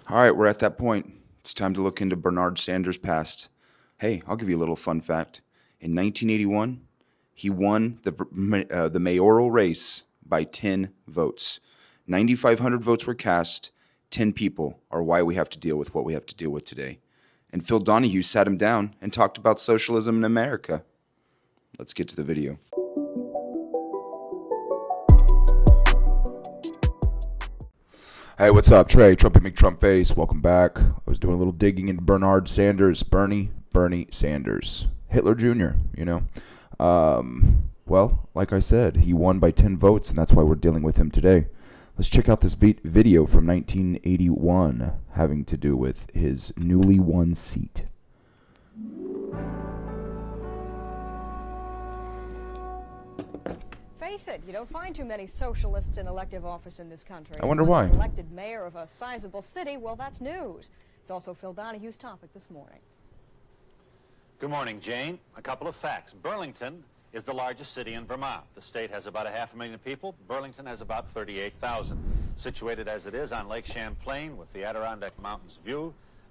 All right, we're at that point. It's time to look into Bernard Sanders' past. Hey, I'll give you a little fun fact. In 1981, he won the mayoral race by 10 votes. 9,500 votes were cast. 10 people are why we have to deal with what we have to deal with today. And Phil Donahue sat him down and talked about socialism in America. Let's get to the video. Hey, what's up? Trey, Trumpy McTrumpface. Welcome back. I was doing a little digging into Bernard Sanders. Bernie Sanders. Hitler Jr., you know. Well, like I said, he won by 10 votes, and that's why we're dealing with him today. Let's check out this video from 1981 having to do with his newly won seat. Face it, you don't find too many socialists in elective office in this country. I wonder why. Elected mayor of a sizable city, well, that's news. It's also Phil Donahue's topic this morning. Good morning, Jane. A couple of facts. Burlington is the largest city in Vermont. The state has about 500,000 people. Burlington has about 38,000. Situated as it is on Lake Champlain with the Adirondack Mountains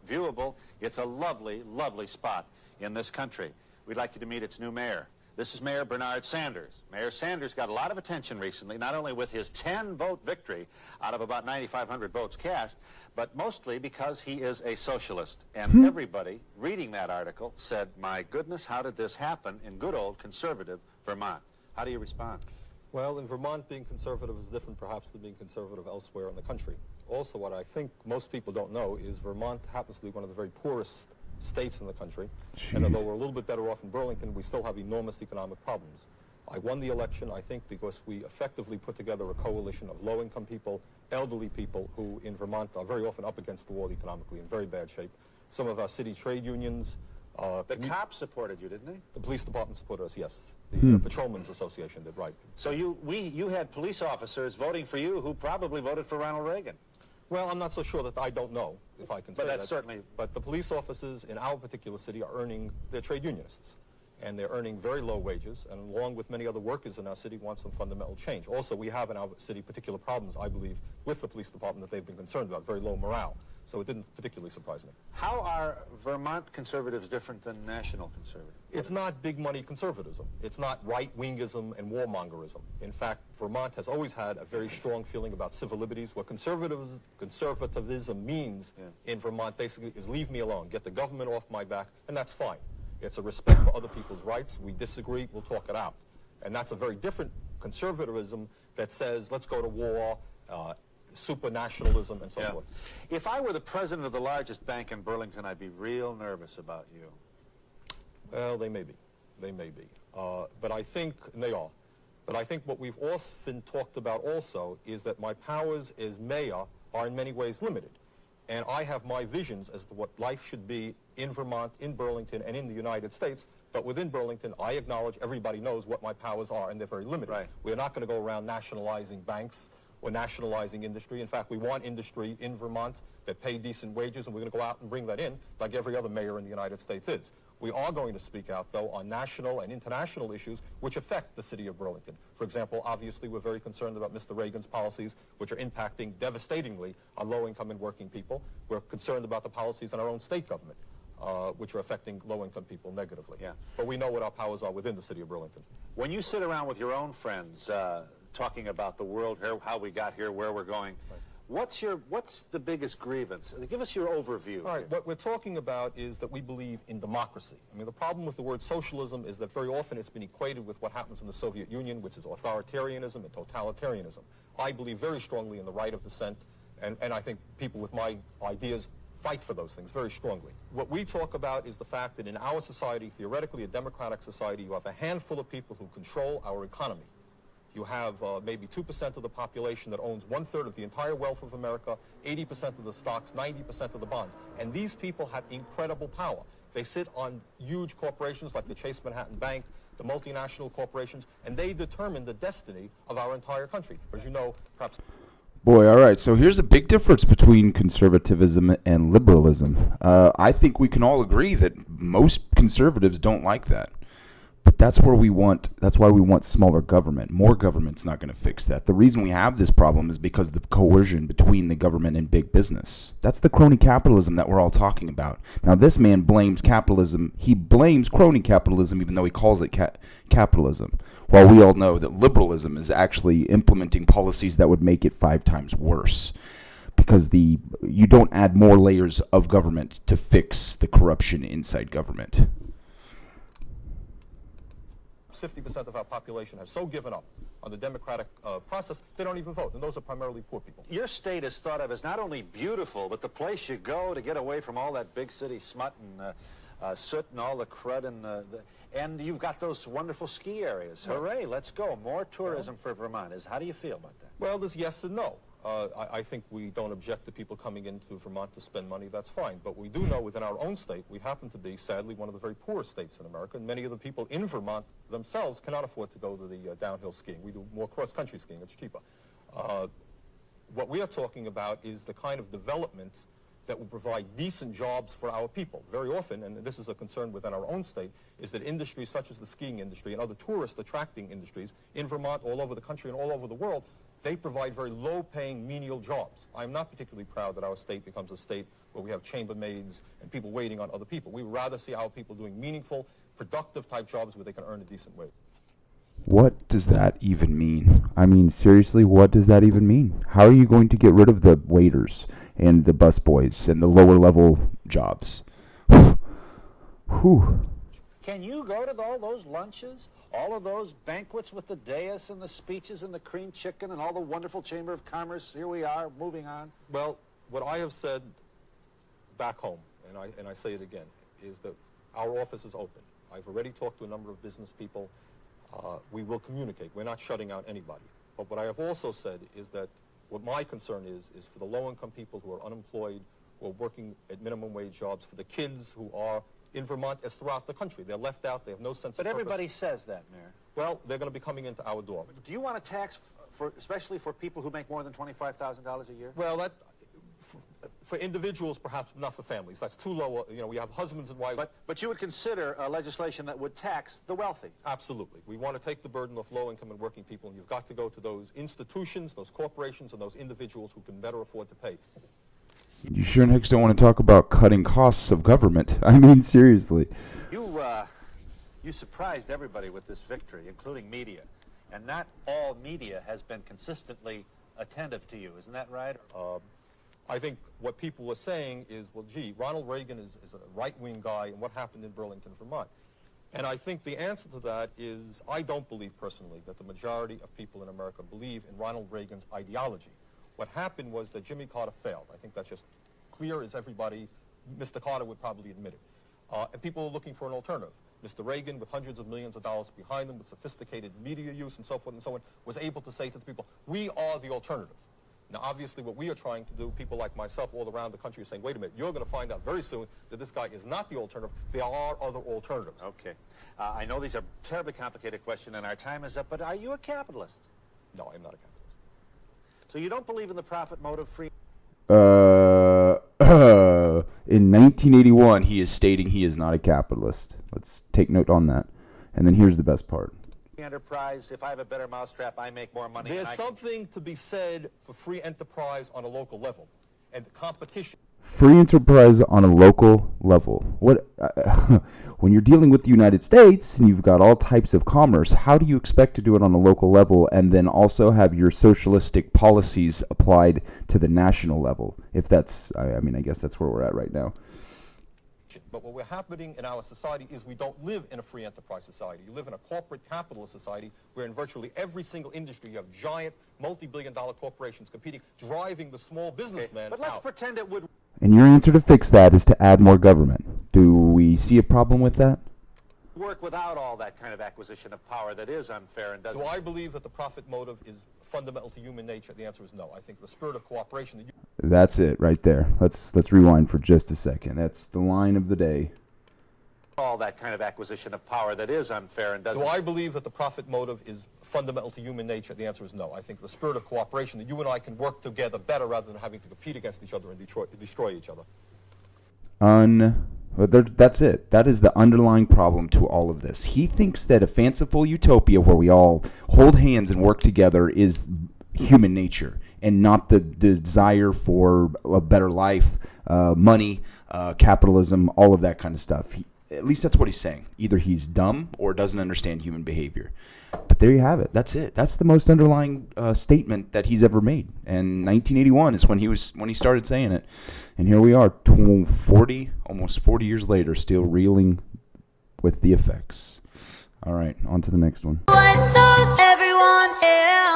viewable, it's a lovely, lovely spot in this country. We'd like you to meet its new mayor. This is Mayor Bernard Sanders. Mayor Sanders got a lot of attention recently, not only with his 10-vote victory out of about 9,500 votes cast, but mostly because he is a socialist. And everybody reading that article said, my goodness, how did this happen in good old conservative Vermont? How do you respond? Well, in Vermont, being conservative is different perhaps than being conservative elsewhere in the country. Also, what I think most people don't know is Vermont happens to be one of the very poorest states in the country. Jeez. And although we're a little bit better off in Burlington, we still have enormous economic problems. I won the election, I think, because we effectively put together a coalition of low-income people, elderly people who in Vermont are very often up against the wall economically, in very bad shape. Some of our city trade unions. The cops supported you, didn't they? The police department supported us, yes. The Patrolmen's Association did, right. So you had police officers voting for you who probably voted for Ronald Reagan. Well, I'm not so sure that I don't know, if I can say But that's that. certainly... But the police officers in our particular city are earning, they're trade unionists, and they're earning very low wages, and along with many other workers in our city, want some fundamental change. Also, we have in our city particular problems, I believe, with the police department that they've been concerned about, very low morale. So it didn't particularly surprise me. How are Vermont conservatives different than national conservatives? It's not big money conservatism. It's not right-wingism and warmongerism. In fact, Vermont has always had a very strong feeling about civil liberties. What conservatism means in Vermont basically is leave me alone, get the government off my back, and that's fine. It's a respect for other people's rights. We disagree, we'll talk it out. And that's a very different conservatism that says, let's go to war, supranationalism, and so forth. If I were the president of the largest bank in Burlington, I'd be real nervous about you. Well, they may be. They may be. But I think, and they are, but I think what we've often talked about also is that my powers as mayor are in many ways limited. And I have my visions as to what life should be in Vermont, in Burlington, and in the United States. But within Burlington, I acknowledge everybody knows what my powers are, and they're very limited. Right. We're not going to go around nationalizing banks or nationalizing industry. In fact, we want industry in Vermont that pay decent wages, and we're going to go out and bring that in like every other mayor in the United States is. We are going to speak out, though, on national and international issues which affect the city of Burlington. For example, obviously, we're very concerned about Mr. Reagan's policies, which are impacting devastatingly on low-income and working people. We're concerned about the policies in our own state government, which are affecting low-income people negatively. Yeah. But we know what our powers are within the city of Burlington. When you sit around with your own friends talking about the world, how we got here, where we're going, what's the biggest grievance? Give us your overview. All right, what we're talking about is that we believe in democracy. I mean, the problem with the word socialism is that very often it's been equated with what happens in the Soviet Union, which is authoritarianism and totalitarianism. I believe very strongly in the right of dissent, and I think people with my ideas fight for those things very strongly. What we talk about is the fact that in our society, theoretically a democratic society, you have a handful of people who control our economy. You have maybe 2% of the population that owns 1/3 of the entire wealth of America, 80% of the stocks, 90% of the bonds. And these people have incredible power. They sit on huge corporations like the Chase Manhattan Bank, the multinational corporations, and they determine the destiny of our entire country. As you know, perhaps... Boy, all right. So here's a big difference between conservatism and liberalism. I think we can all agree that most conservatives don't like that. But that's why we want smaller government. More government's not going to fix that. The reason we have this problem is because of the coercion between the government and big business. That's the crony capitalism that we're all talking about. Now, this man blames capitalism. He blames crony capitalism even though he calls it capitalism. While we all know that liberalism is actually implementing policies that would make it 5 times worse. Because you don't add more layers of government to fix the corruption inside government. 50% of our population has so given up on the democratic process, they don't even vote, and those are primarily poor people. Your state is thought of as not only beautiful, but the place you go to get away from all that big city smut and soot and all the crud and you've got those wonderful ski areas. Hooray, let's go. More tourism for Vermont. How do you feel about that? Well, there's yes and no. I think we don't object to people coming into Vermont to spend money. That's fine. But we do know within our own state, we happen to be, sadly, one of the very poorest states in America. And many of the people in Vermont themselves cannot afford to go to the downhill skiing. We do more cross-country skiing. It's cheaper. What we are talking about is the kind of developments that will provide decent jobs for our people. Very often, and this is a concern within our own state, is that industries such as the skiing industry and other tourist-attracting industries in Vermont, all over the country, and all over the world, they provide very low-paying, menial jobs. I'm not particularly proud that our state becomes a state where we have chambermaids and people waiting on other people. We would rather see our people doing meaningful, productive-type jobs where they can earn a decent wage. What does that even mean? I mean, seriously, what does that even mean? How are you going to get rid of the waiters and the busboys and the lower-level jobs? Whew. Can you go to all those lunches, all of those banquets with the dais and the speeches and the cream chicken and all the wonderful Chamber of Commerce? Here we are, moving on. Well, what I have said back home, and I say it again, is that our office is open. I've already talked to a number of business people. We will communicate. We're not shutting out anybody. But what I have also said is that what my concern is for the low-income people who are unemployed, who are working at minimum wage jobs, for the kids who are in Vermont as throughout the country. They're left out. They have no sense of purpose. But everybody says that, Mayor. Well, they're going to be coming into our door. Do you want to tax, especially for people who make more than $25,000 a year? Well, that for individuals, perhaps not for families. That's too low. You know, we have husbands and wives. But you would consider legislation that would tax the wealthy? Absolutely. We want to take the burden off low-income and working people, and you've got to go to those institutions, those corporations, and those individuals who can better afford to pay. You sure heck don't want to talk about cutting costs of government. I mean, seriously. You surprised everybody with this victory, including media. And not all media has been consistently attentive to you. Isn't that right? I think what people were saying is, well, gee, Ronald Reagan is a right-wing guy, and what happened in Burlington, Vermont? And I think the answer to that is, I don't believe personally that the majority of people in America believe in Ronald Reagan's ideology. What happened was that Jimmy Carter failed. I think that's just clear as everybody, Mr. Carter would probably admit it. And people are looking for an alternative. Mr. Reagan, with hundreds of millions of dollars behind him, with sophisticated media use and so forth and so on, was able to say to the people, we are the alternative. Now, obviously, what we are trying to do, people like myself all around the country are saying, wait a minute, you're going to find out very soon that this guy is not the alternative. There are other alternatives. Okay. I know these are terribly complicated questions, and our time is up, but are you a capitalist? No, I'm not a capitalist. So you don't believe in the profit motive free? In 1981, he is stating he is not a capitalist. Let's take note on that. And then here's the best part. Enterprise, if I have a better mousetrap, I make more money. There's something to be said for free enterprise on a local level, and the competition. Free enterprise on a local level. What? When you're dealing with the United States and you've got all types of commerce, how do you expect to do it on a local level and then also have your socialistic policies applied to the national level? If that's, I mean, I guess that's where we're at right now. But what we're happening in our society is we don't live in a free enterprise society. You live in a corporate capitalist society where in virtually every single industry you have giant multi-billion-dollar corporations competing, driving the small businessman But let's out. pretend it would And your answer to fix that is to add more government. Do we see a problem with that? work without all that kind of acquisition of power that is unfair and doesn't... Do I believe that the profit motive is fundamental to human nature? The answer is no. I think the spirit of cooperation... That's it right there. Let's rewind for just a second. That's the line of the day. all that kind of acquisition of power that is unfair and doesn't... Do I believe that the profit motive is fundamental to human nature? The answer is no. I think the spirit of cooperation, that you and I can work together better rather than having to compete against each other and destroy each other. But that's it. That is the underlying problem to all of this. He thinks that a fanciful utopia where we all hold hands and work together is human nature and not the desire for a better life, money, capitalism, all of that kind of stuff. At least that's what he's saying. Either he's dumb or doesn't understand human behavior. But there you have it. That's it. That's the most underlying statement that he's ever made. And 1981 is when he started saying it. And here we are, almost 40 years later, still reeling with the effects. All right, on to the next one. What shows everyone else?